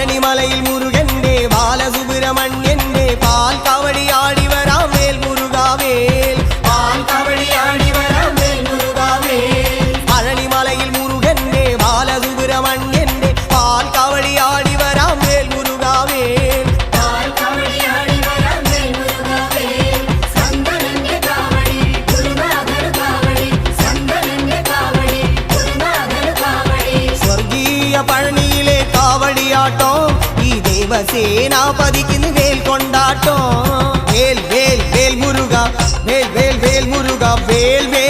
പഴനിമലയിൽ മുരുകന്റെ ബാലസുബ്രഹ്മണ്യന്റെ പാൽ കവടിയാടി വരാം വേൽ മുരുകാവേൽ പാൽ കവടിയാടി വരാം വേൽ മുരുകാവേൽ പഴനിമലയിൽ മുരുകന്റെ ബാലസുബ്രഹ്മണ്യന്റെ പാൽ കവടിയാടി വരാം വേൽ മുരുകാവേൽ പാൽ കവടിയാടി വരാം വേൽ മുരുകാവേൽ സന്തനന്റെ കാവടി ഗുരുനാഥർ കാവടി സന്തനന്റെ കാവടി ഗുരുനാഥർ കാവടി സ്വർഗീയ പഴനിയിലെ കാവടിയാട്ടോ ഈ ദേവസേനാപതിക്ക് വേൽ കൊണ്ടാട്ടോ വേൽ വേൽ വേൽ മുരുക വേൽ വേൽ വേൽ മുരുക വേൽ വേൽ